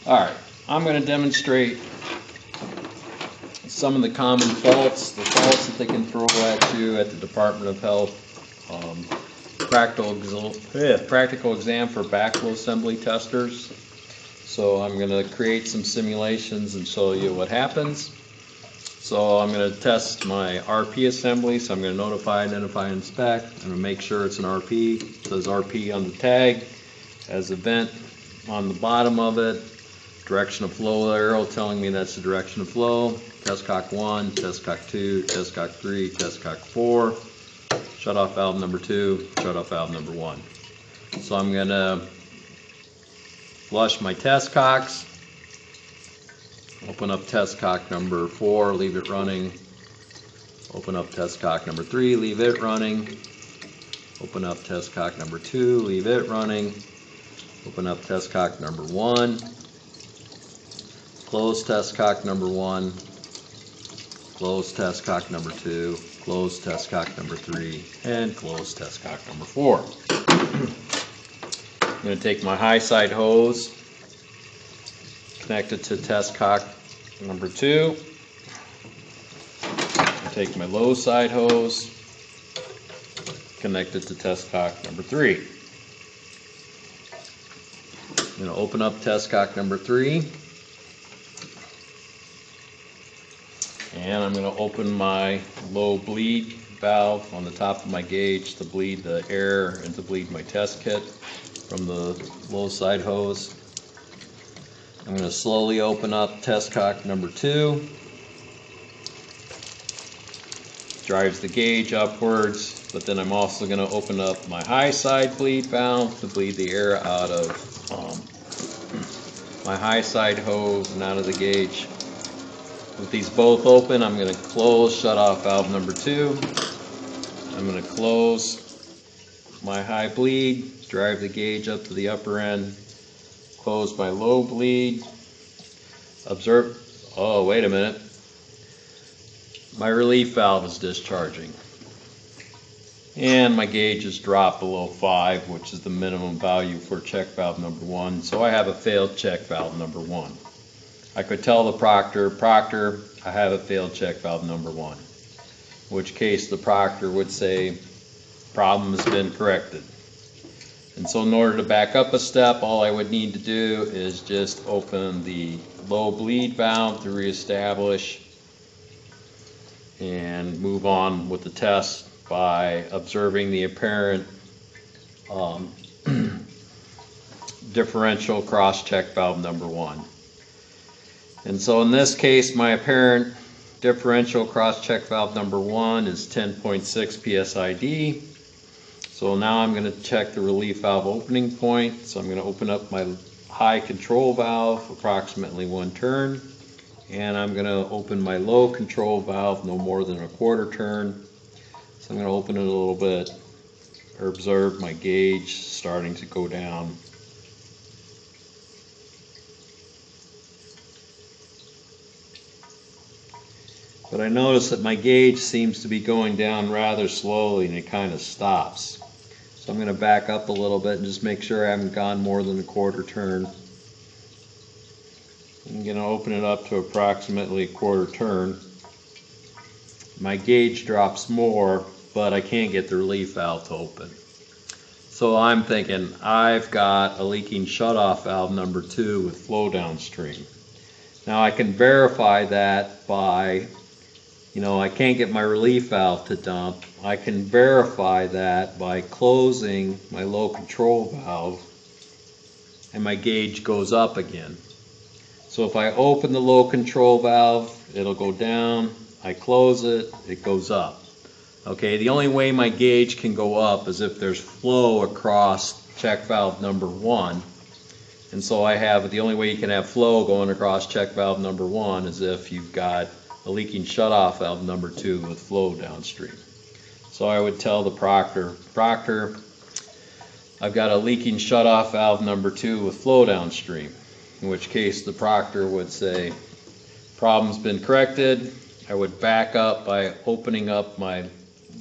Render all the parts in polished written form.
Alright, I'm going to demonstrate some of the common faults, the faults that they can throw at you at the Department of Health practical exam for backflow assembly testers. So I'm going to create some simulations and show you what happens. So I'm going to test my RP assembly, so I'm going to notify, identify, inspect. I'm going to make sure it's an RP. It says RP on the tag, has a vent on the bottom of it, direction of flow arrow telling me that's the direction of flow, test cock 1, test cock 2, test cock 3, test cock 4, shut off valve number 2, shut off valve number 1. So I'm going to flush my test cocks, open up test cock number 4, leave it running, open up test cock number 3, leave it running, open up test cock number 2, leave it running, open up test cock number 1, close test cock number 1, close test cock number 2, close test cock number 3, and close test cock number 4. I'm going to take my high side hose, connect it to test cock number 2, take my low side hose, connect it to test cock number 3. I'm going to open up test cock number 3, and I'm going to open my low bleed valve on the top of my gauge to bleed the air and to bleed my test kit from the low side hose. I'm going to slowly open up test cock number 2, drives the gauge upwards, but then I'm also going to open up my high side bleed valve to bleed the air out of my high side hose and out of the gauge. With these both open, I'm going to close shut off valve number 2. I'm going to close my high bleed, drive the gauge up to the upper end, close my low bleed, observe, oh wait a minute, my relief valve is discharging. And my gauge has dropped below 5, which is the minimum value for check valve number 1. So I have a failed check valve number 1. I could tell the proctor, I have a failed check valve number 1. In which case the proctor would say, problem has been corrected. And so in order to back up a step, all I would need to do is just open the low bleed valve to reestablish and move on with the test by observing the apparent differential cross check valve number 1. And so in this case, my apparent differential cross check valve number 1 is 10.6 psid. So now I'm going to check the relief valve opening point. So I'm going to open up my high control valve approximately 1 turn, and I'm going to open my low control valve no more than a 1/4 turn. So I'm going to open it a little bit, or observe my gauge starting to go down. But I notice that my gauge seems to be going down rather slowly and it kind of stops. So I'm going to back up a little bit and just make sure I haven't gone more than a 1/4 turn. I'm going to open it up to approximately a 1/4 turn. My gauge drops more, but I can't get the relief valve to open. So I'm thinking I've got a leaking shutoff valve number 2 with flow downstream. Now I can verify that by, I can't get my relief valve to dump. I can verify that by closing my low control valve and my gauge goes up again. So if I open the low control valve, it'll go down. I close it, it goes up. Okay, the only way my gauge can go up is if there's flow across check valve number 1. And so the only way you can have flow going across check valve number 1 is if you've got a leaking shutoff valve number 2 with flow downstream. So I would tell the proctor, I've got a leaking shutoff valve number 2 with flow downstream. In which case the proctor would say, problem's been corrected. I would back up by opening up my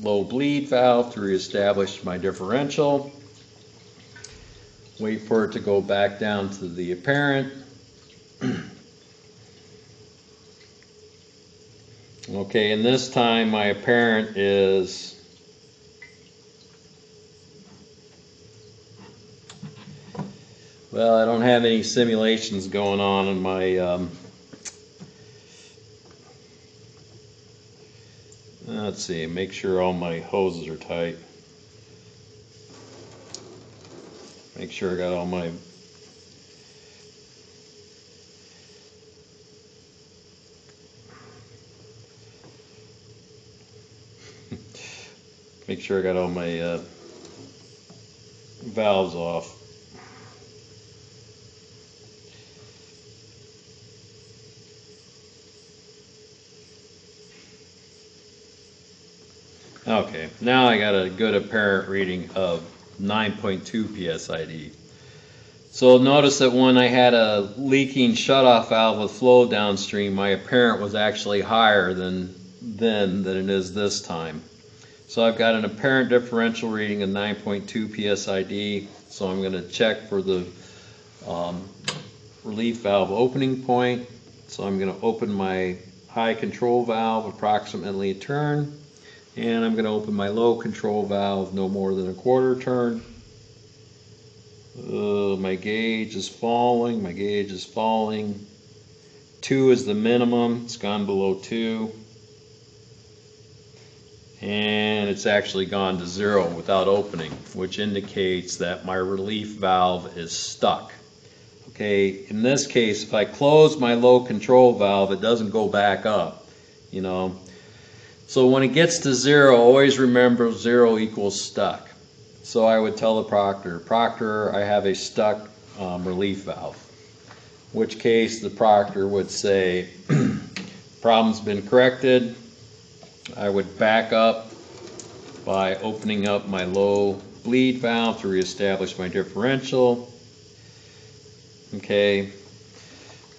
low bleed valve to reestablish my differential. Wait for it to go back down to the apparent. Okay, and this time my apparent is well, I don't have any simulations going on in my let's see, make sure all my hoses are tight. Make sure I got all my make sure I got all my valves off. Okay, now I got a good apparent reading of 9.2 psid. So notice that when I had a leaking shutoff valve with flow downstream, my apparent was actually higher than it is this time. So I've got an apparent differential reading of 9.2 psid. So I'm going to check for the relief valve opening point. So I'm going to open my high control valve approximately a turn, and I'm going to open my low control valve no more than a quarter turn. My gauge is falling, my gauge is falling. 2 is the minimum, it's gone below 2. And it's actually gone to 0 without opening, which indicates that my relief valve is stuck. Okay, in this case, if I close my low control valve, it doesn't go back up, you know. So when it gets to 0, always remember 0 equals stuck. So I would tell the proctor, I have a stuck relief valve. In which case the proctor would say, problem's been corrected. I would back up by opening up my low bleed valve to reestablish my differential. Okay,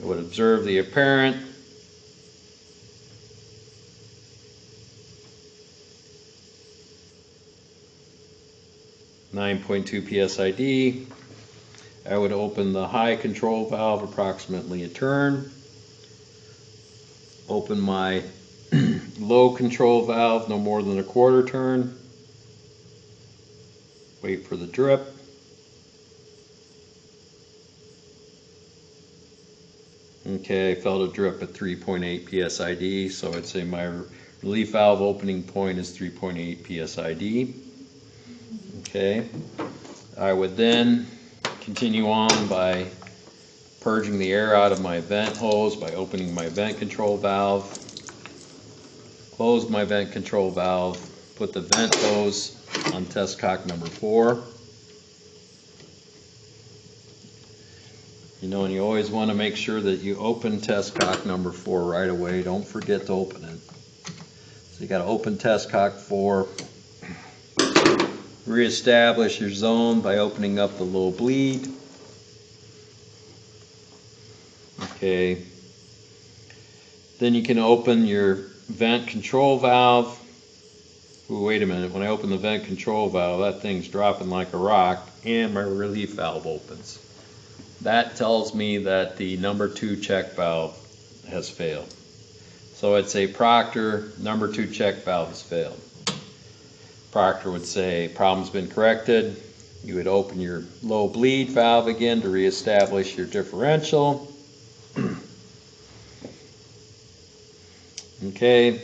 I would observe the apparent. .2 psid. I would open the high control valve approximately a turn. Open my low control valve no more than a quarter turn. Wait for the drip. Okay, I felt a drip at 3.8 psid, so I'd say my relief valve opening point is 3.8 psid. Okay, I would then continue on by purging the air out of my vent hose by opening my vent control valve, close my vent control valve, put the vent hose on test cock number 4. You know, and you always want to make sure that you open test cock number 4 right away. Don't forget to open it. So you got to open test cock 4. Reestablish your zone by opening up the low bleed. Okay. Then you can open your vent control valve. Ooh, wait a minute. When I open the vent control valve, that thing's dropping like a rock, and my relief valve opens. That tells me that the number 2 check valve has failed. So I'd say, proctor, number 2 check valve has failed. Proctor would say, problem's been corrected. You would open your low bleed valve again to reestablish your differential. Okay,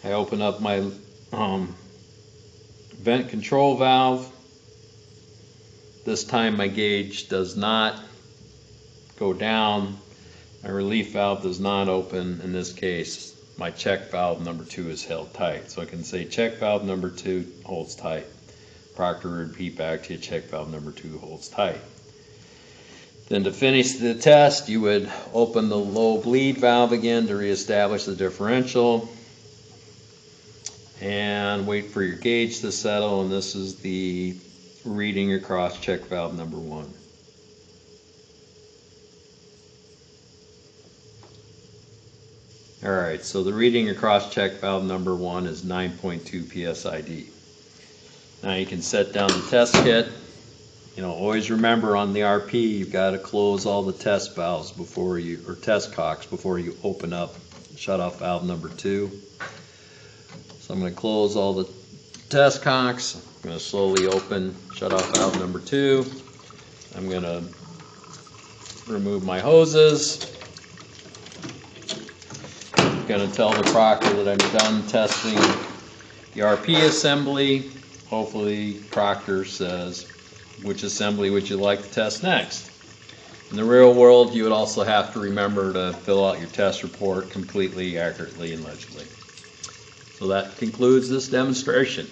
I open up my vent control valve. This time my gauge does not go down. My relief valve does not open. In this case, my check valve number 2 is held tight. So I can say check valve number 2 holds tight. Proctor would repeat back to you, check valve number 2 holds tight. Then to finish the test, you would open the low bleed valve again to reestablish the differential and wait for your gauge to settle, and this is the reading across check valve number 1. Alright, so the reading across check valve number 1 is 9.2 psid. Now you can set down the test kit. always remember on the RP, you've got to close all the test valves or test cocks before you open up shut off valve number 2. So I'm going to close all the test cocks. I'm going to slowly open shut off valve number 2. I'm going to remove my hoses. I'm going to tell the proctor that I'm done testing the RP assembly. Hopefully proctor says, which assembly would you like to test next? In the real world, you would also have to remember to fill out your test report completely, accurately, and legibly. So that concludes this demonstration.